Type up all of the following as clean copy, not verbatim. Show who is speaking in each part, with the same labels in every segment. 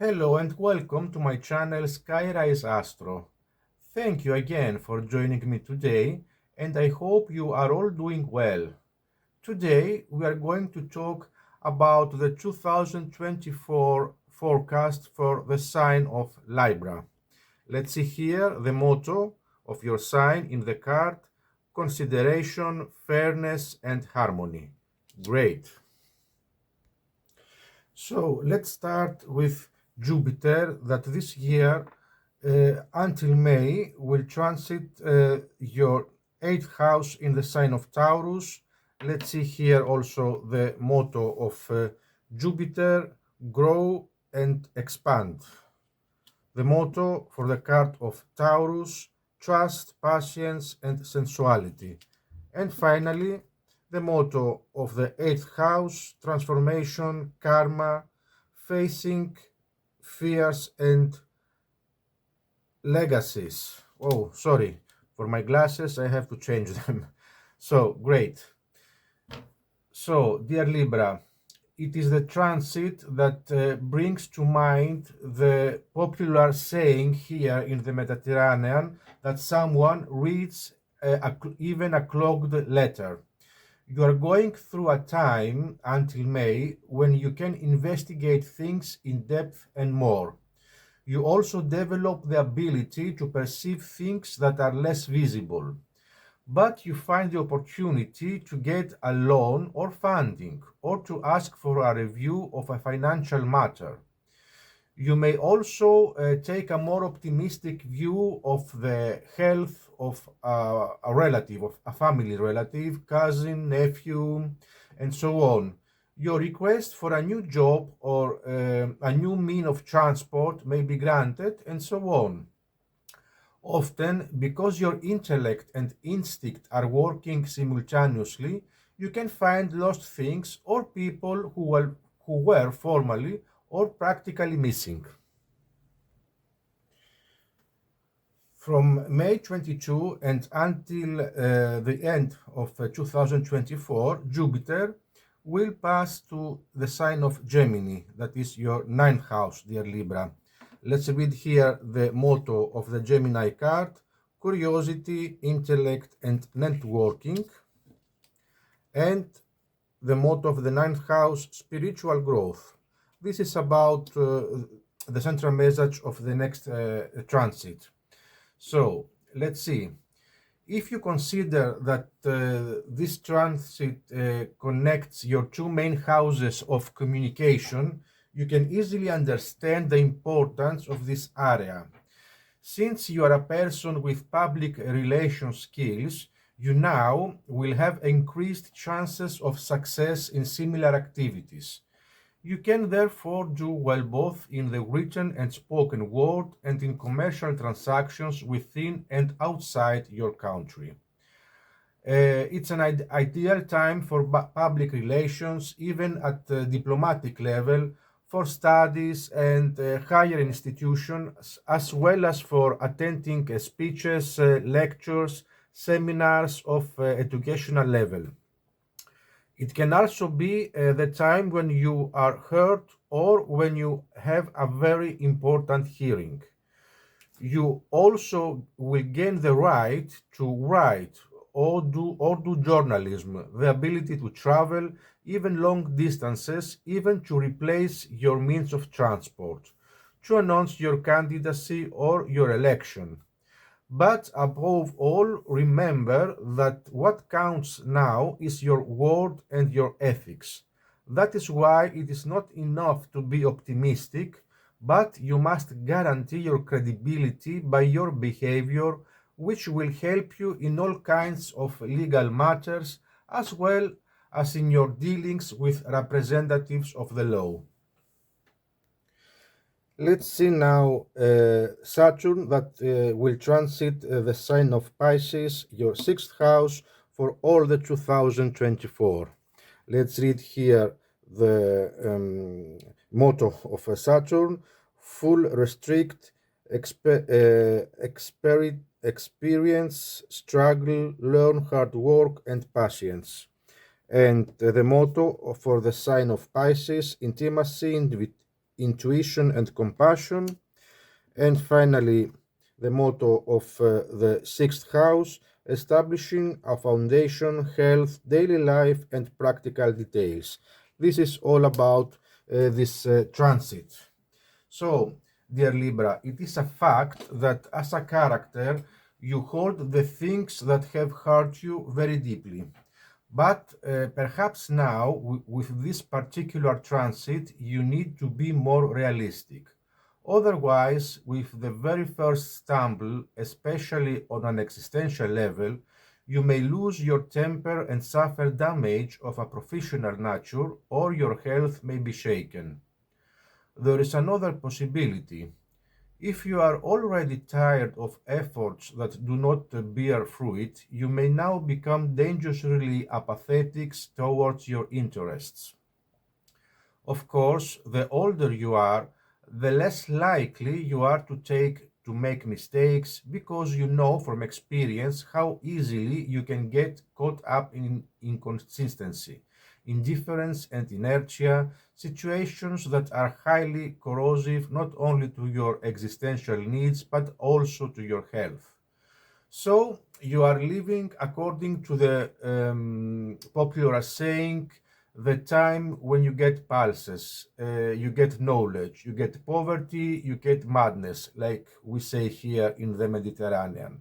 Speaker 1: Hello and welcome to my channel skyriseastro. Thank you again for joining me today, and I hope you are all doing well. Today we are going to talk about the 2024 forecast for the sign of Libra. Let's see here the motto of your sign in the card: consideration, fairness, and harmony. Great. So let's start with Jupiter, that this year until May will transit your 8th house in the sign of Taurus. Let's see here also the motto of Jupiter: grow and expand. The motto for the card of Taurus: trust, patience, and sensuality. And finally, the motto of the 8th house: transformation, karma, facing fears and legacies. Oh, sorry, for my glasses, I have to change them. So, great. So, dear Libra, it is the transit that brings to mind the popular saying here in the Mediterranean that someone reads even a clogged letter. You are going through a time until May when you can investigate things in depth and more. You also develop the ability to perceive things that are less visible, but you find the opportunity to get a loan or funding, or to ask for a review of a financial matter. You may also take a more optimistic view of the health of a relative, of a family relative, cousin, nephew, and so on. Your request for a new job or a new mean of transport may be granted, and so on. Often, because your intellect and instinct are working simultaneously, you can find lost things or people who were formally or practically missing. From May 22 and until the end of 2024, Jupiter will pass to the sign of Gemini, that is your ninth house, dear Libra. Let's read here the motto of the Gemini card: curiosity, intellect, and networking. And the motto of the ninth house: spiritual growth. This is about the central message of the next transit. So let's see. If you consider that this transit connects your two main houses of communication, you can easily understand the importance of this area. Since you are a person with public relations skills, you now will have increased chances of success in similar activities. You can therefore do well both in the written and spoken word and in commercial transactions within and outside your country. It's an ideal time for public relations, even at the diplomatic level, for studies and higher institutions, as well as for attending speeches, lectures, seminars of educational level. It can also be the time when you are heard or when you have a very important hearing. You also will gain the right to write or do journalism, the ability to travel even long distances, even to replace your means of transport, to announce your candidacy or your election. But above all, remember that what counts now is your word and your ethics. That is why it is not enough to be optimistic, but you must guarantee your credibility by your behavior, which will help you in all kinds of legal matters, as well as in your dealings with representatives of the law. Let's see now Saturn, that will transit the sign of Pisces, your sixth house, for all the 2024. Let's read here the motto of Saturn: full, restrict, experience, struggle, learn, hard work, and patience. And the motto for the sign of Pisces: intimacy, intuition and compassion. And finally, the motto of the sixth house, establishing a foundation, health, daily life, and practical details. This is all about this transit. So, dear Libra, it is a fact that as a character, you hold the things that have hurt you very deeply. But perhaps now, with this particular transit, you need to be more realistic. Otherwise, with the very first stumble, especially on an existential level, you may lose your temper and suffer damage of a professional nature, or your health may be shaken. There is another possibility. If you are already tired of efforts that do not bear fruit, you may now become dangerously apathetic towards your interests. Of course, the older you are, the less likely you are to make mistakes, because you know from experience how easily you can get caught up in inconsistency, indifference and inertia, situations that are highly corrosive not only to your existential needs but also to your health. So you are living according to the popular saying, the time when you get pulses, you get knowledge, you get poverty, you get madness, like we say here in the Mediterranean.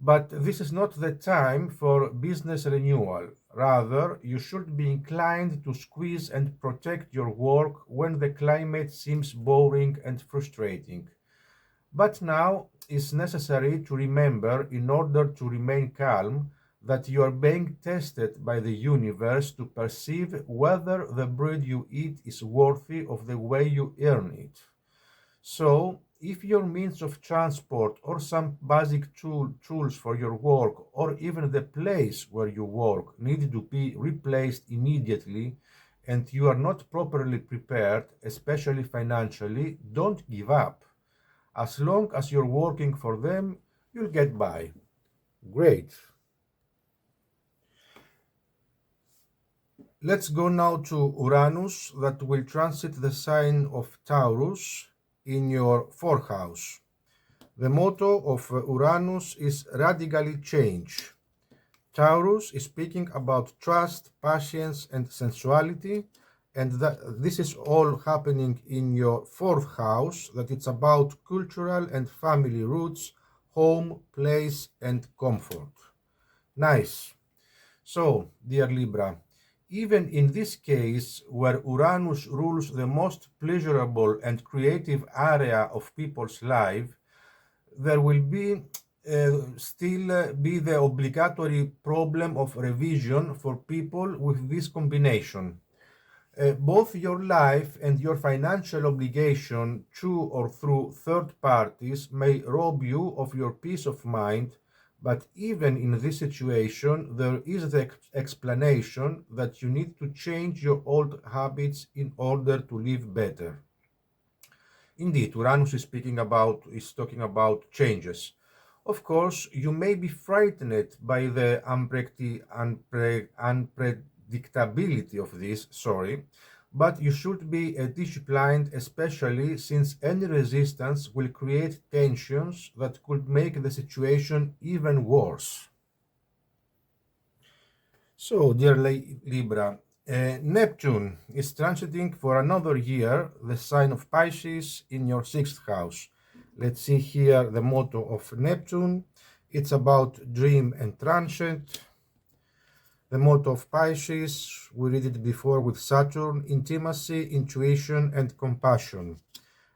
Speaker 1: But this is not the time for business renewal. Rather, you should be inclined to squeeze and protect your work when the climate seems boring and frustrating. But now it's necessary to remember, in order to remain calm, that you are being tested by the universe to perceive whether the bread you eat is worthy of the way you earn it. So, if your means of transport or some basic tools for your work or even the place where you work need to be replaced immediately and you are not properly prepared, especially financially, don't give up. As long as you're working for them, you'll get by. Great. Let's go now to Uranus, that will transit the sign of Taurus in your fourth house. The motto of Uranus is radically change. Taurus is speaking about trust, patience, and sensuality, and this is all happening in your fourth house, that it's about cultural and family roots, home, place, and comfort. Nice. So, dear Libra, even in this case, where Uranus rules the most pleasurable and creative area of people's life, there will be still be the obligatory problem of revision for people with this combination. Both your life and your financial obligation to or through third parties may rob you of your peace of mind, but even in this situation, there is the explanation that you need to change your old habits in order to live better. Indeed, Uranus is talking about changes. Of course, you may be frightened by the unpredictability of this, but you should be disciplined, especially since any resistance will create tensions that could make the situation even worse. So, dear Libra, Neptune is transiting for another year the sign of Pisces in your sixth house. Let's see here the motto of Neptune. It's about dream and transit. The motto of Pisces, we read it before with Saturn, intimacy, intuition, and compassion.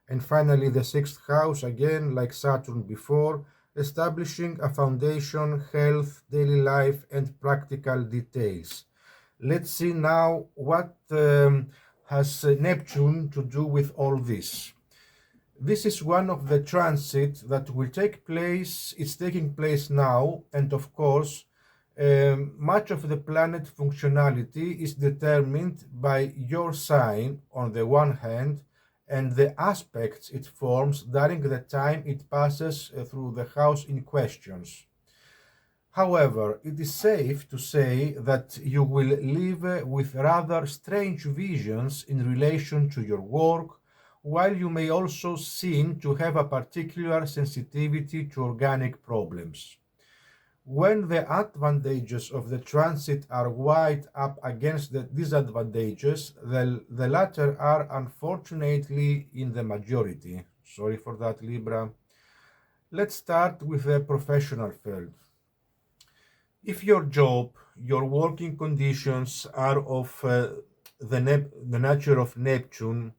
Speaker 1: And finally, the sixth house, again, like Saturn before, establishing a foundation, health, daily life, and practical details. Let's see now what has Neptune to do with all this. This is one of the transits that will take place, it's taking place now, and of course, much of the planet functionality is determined by your sign on the one hand, and the aspects it forms during the time it passes through the house in questions. However, it is safe to say that you will live with rather strange visions in relation to your work, while you may also seem to have a particular sensitivity to organic problems. When the advantages of the transit are weighed up against the disadvantages, the latter are unfortunately in the majority. Sorry for that, Libra. Let's start with the professional field. If your job, your working conditions are of the nature of Neptune,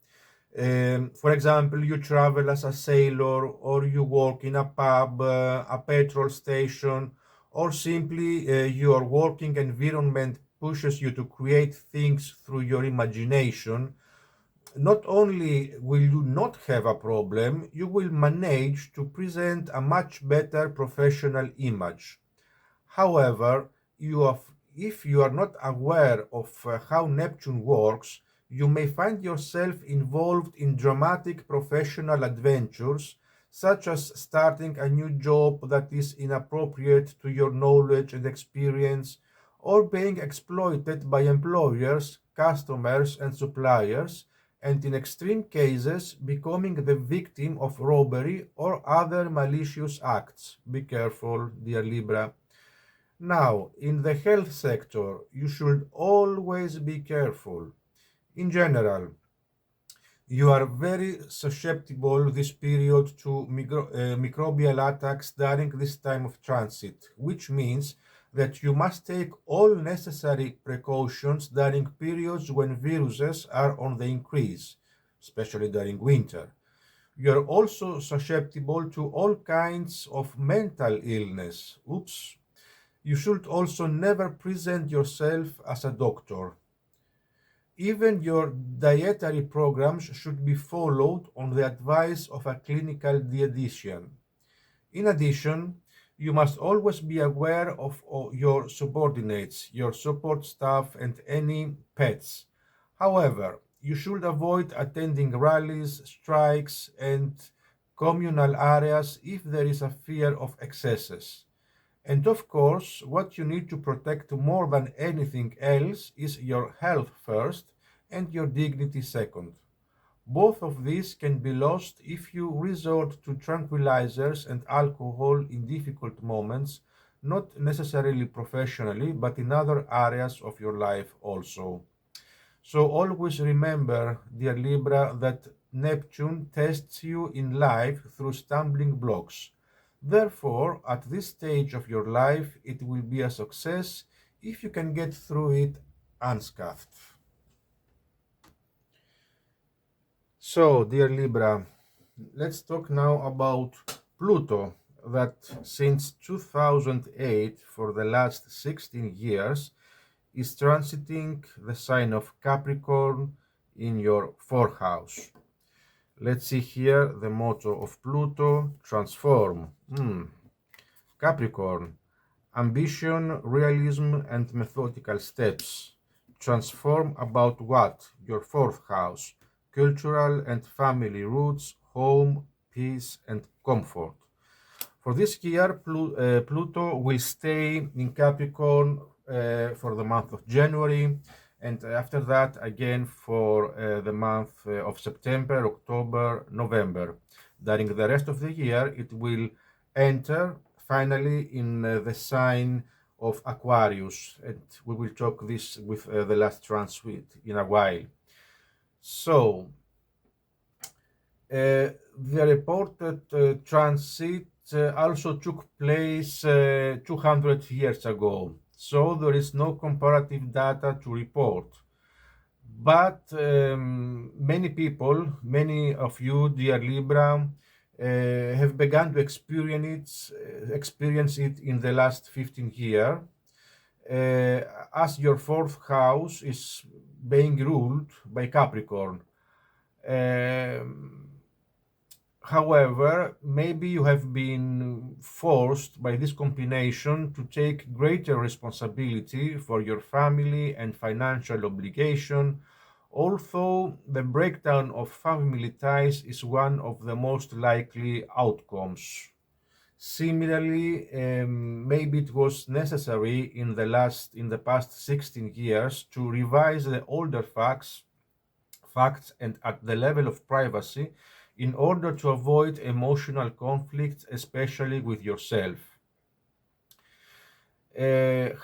Speaker 1: for example, you travel as a sailor, or you work in a pub, a petrol station, or simply your working environment pushes you to create things through your imagination, not only will you not have a problem, you will manage to present a much better professional image. However, if you are not aware of how Neptune works, you may find yourself involved in dramatic professional adventures, such as starting a new job that is inappropriate to your knowledge and experience, or being exploited by employers, customers, and suppliers, and in extreme cases, becoming the victim of robbery or other malicious acts. Be careful, dear Libra. Now, in the health sector, you should always be careful. In general, you are very susceptible this period to microbial attacks during this time of transit, which means that you must take all necessary precautions during periods when viruses are on the increase, especially during winter. You are also susceptible to all kinds of mental illness. Oops. You should also never present yourself as a doctor. Even your dietary programs should be followed on the advice of a clinical dietitian. In addition, you must always be aware of your subordinates, your support staff, and any pets. However, you should avoid attending rallies, strikes, and communal areas if there is a fear of excesses. And of course, what you need to protect more than anything else is your health first and your dignity second. Both of these can be lost if you resort to tranquilizers and alcohol in difficult moments, not necessarily professionally, but in other areas of your life also. So always remember, dear Libra, that Neptune tests you in life through stumbling blocks. Therefore, at this stage of your life, it will be a success if you can get through it unscathed. So, dear Libra, let's talk now about Pluto, that since 2008, for the last 16 years, is transiting the sign of Capricorn in your 4th house. Let's see here the motto of Pluto: transform. Capricorn: ambition, realism, and methodical steps. Transform about what? Your 4th house: cultural and family roots, home, peace, and comfort. For this year, Pluto will stay in Capricorn for the month of January, and after that again for the month of September, October, November. During the rest of the year, it will enter finally in the sign of Aquarius, and we will talk this with the last transit in a while. So, the reported transit also took place 200 years ago, so there is no comparative data to report. But many people, many of you, dear Libra, have begun to experience it in the last 15 years, as your 4th house is being ruled by Capricorn. However, maybe you have been forced by this combination to take greater responsibility for your family and financial obligation, although the breakdown of family ties is one of the most likely outcomes. Similarly, maybe it was necessary in the past 16 years to revise the older facts and at the level of privacy in order to avoid emotional conflicts, especially with yourself.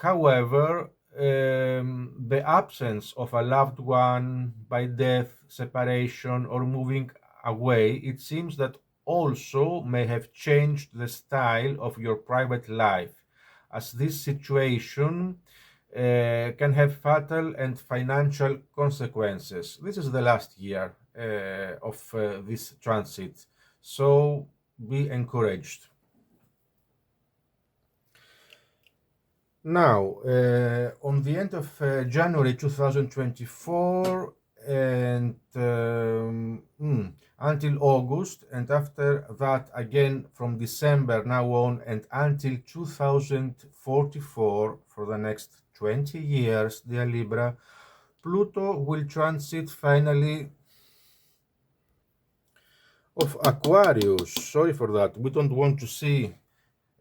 Speaker 1: However, the absence of a loved one by death, separation, or moving away, it seems that also may have changed the style of your private life, as this situation can have fatal and financial consequences. This is the last year of this transit, so be encouraged. Now, on the end of January 2024 and until August, and after that again from December now on and until 2044, for the next 20 years, dear Libra, Pluto will transit finally of Aquarius. Sorry for that. We don't want to see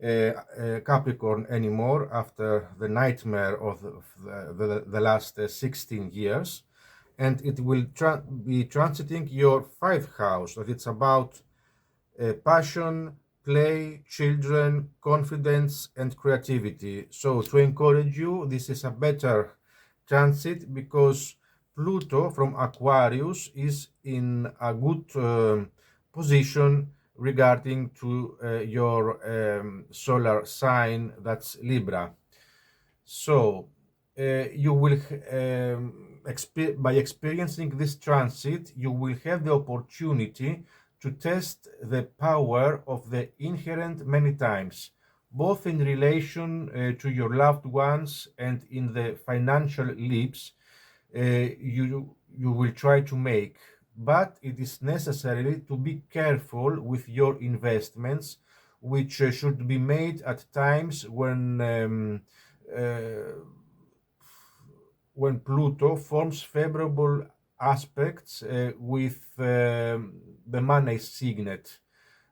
Speaker 1: Capricorn anymore after the nightmare of the last 16 years, and it will be transiting your 5th house, that it's about passion, play, children, confidence, and creativity. So to encourage you, this is a better transit because Pluto from Aquarius is in a good position regarding to your solar sign, that's Libra. So you will by experiencing this transit, you will have the opportunity to test the power of the inherent many times, both in relation to your loved ones and in the financial leaps you will try to make. But it is necessary to be careful with your investments, which should be made at times when Pluto forms favorable aspects with the money signet,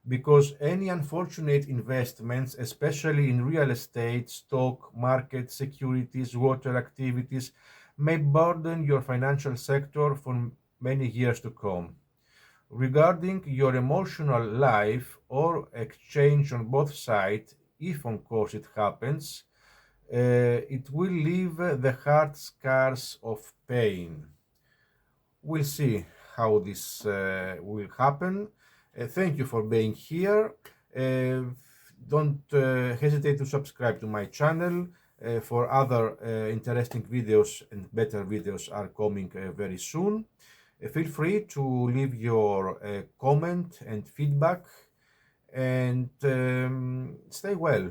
Speaker 1: because any unfortunate investments, especially in real estate, stock market, securities, water activities, may burden your financial sector for many years to come. Regarding your emotional life or exchange on both sides, if of course it happens, it will leave the hard scars of pain. We'll see how this will happen. Thank you for being here. Don't hesitate to subscribe to my channel for other interesting videos, and better videos are coming very soon. Feel free to leave your comment and feedback, and stay well.